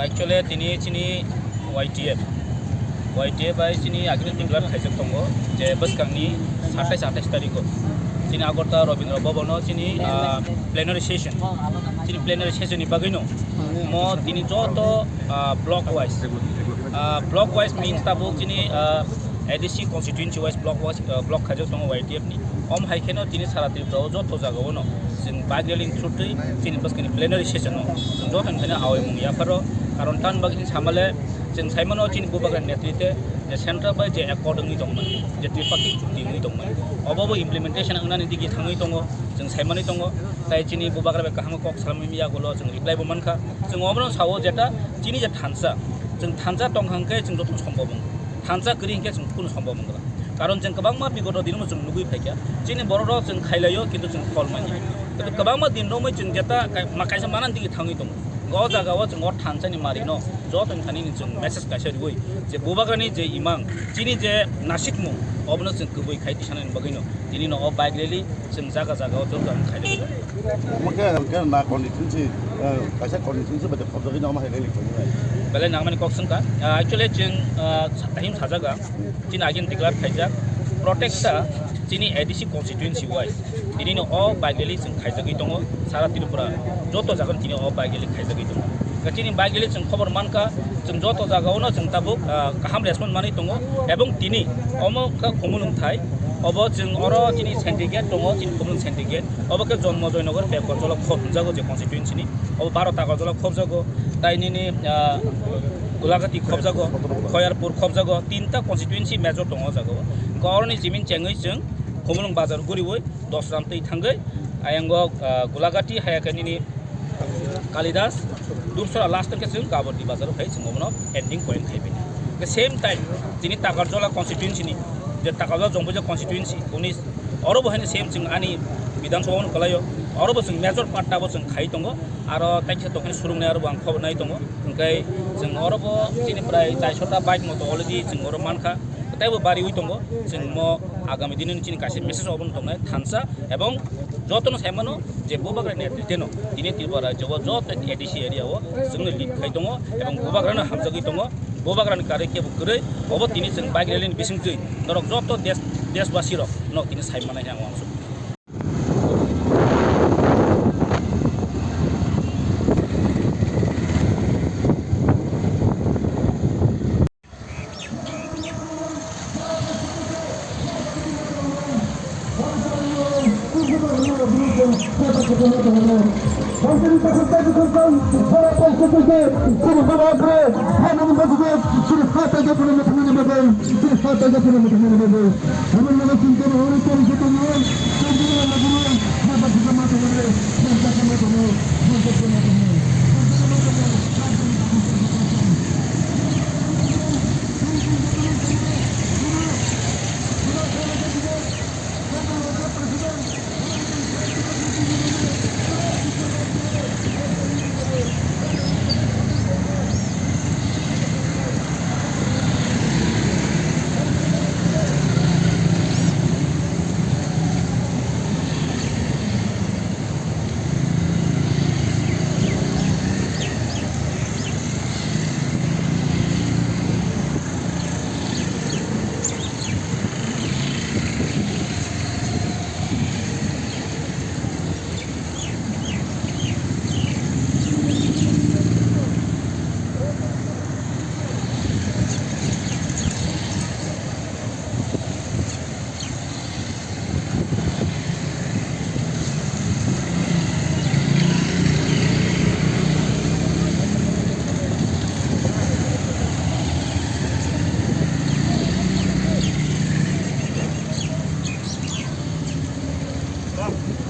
Actually, tini chini YTF ay chini agni tinglar khaijak tongo je baskangni 28 tarikh chini agorta Rabindra Bhavan chini plenary session ni bagino mo tini joto block wise means tabo chini ADC constituency wise block khaijak tongo YTF ni haikeno tini sara tripro joto jagao no jing bagreling through chini baskangni plenary session no joto thana awe mung yafaro karon tan bagin samale jeng saimano chini Bubagra netrite je central by je according ni tongman je tripartite chukti ni tongman obobo implementation angnani digi thangi tongo jeng saimani tongo tai chini Bubagra be kahang kok salmi ya golo jeng reply bo manka jeng obro sawo jeta chini je thansa tonghangke jeng jotung sombobong thansa kringke jeng kun sombobong karon jeng kabangma bigoto dinmo jeng nugui phaikya chini bororo jeng khailayo kintu jeng kolmani কিন্তু kabangma dinno moi jeng jeta makaisa manan digi thangi tongo go jagao jeng thansani marino joton thani jeng message kaisari goi je Bubagrani je imang chini je nasikmu obno jeng kubui khaiti sanan bagino tini no bike rally jeng jaga joton khaile maka na constituency kaisa constituency bade khobdagi na ma hele khoni bale nangmani koksun ka actually jeng tahim sajaga tin agin declare khaijak protecta chini ADC constituency wise tini no bike rally jeng khaijagi tongo sara Tripura joto jagan tini bike rally khaijagi tongo chini bike rally jeng khobor manka jeng joto jagao no jeng tabuk kaham respond mani tongo ebong tini omo ka khumulwng thai obo jeng oro chini syndicate tongo chini khumulwng syndicate obo ke jonmo joynagar be Takarjala khobjago je constituency ni obo 12 Takarjala khobjago taini ni Gulagati khobjago Khoyarpur khobjago tinta constituency major tongo jago korni jimin chengai jeng khumulwng bazar guriwoi 10 ram tei thangai ayango Gulagati hayakani ni Kalidas Dursora last ke jeng Gabati bazar phai jeng obno ending point khaibini the same time tini Takarjala constituency ni je Takarjala jongboja constituency uni oro bahani same jeng ani বিধানসভা কলায় আরো বসং major পার্টটা বসং খাই দङ आरो ताइसे तखनि सुरुंनाय आरो आं खबर नाय दङ ओंखाय जों अरबो दिनै प्राय 400टा बाइक मतो अलरेडि जों अर मानखा ताइबो बारि उइ दङ जों म आगामी दिननि चिनि कासे मेसेज अबन दंनाय थानसा एवं जतन साइमानो जे बुबाग्रा नेतृत्वनो दिनै त्रिपुरा राज्यआव जत एडिसि एरियाआव जोंनो लिड खाय दङ एवं बुबाग्रानो हामजागि दङ बुबाग्रानि कारे केबो गरै अबो दिनै जों बाइक रेलिनि बिसिंजै नरक जत देशवासी रक न दिनै साइमानाय आं आंसो Come.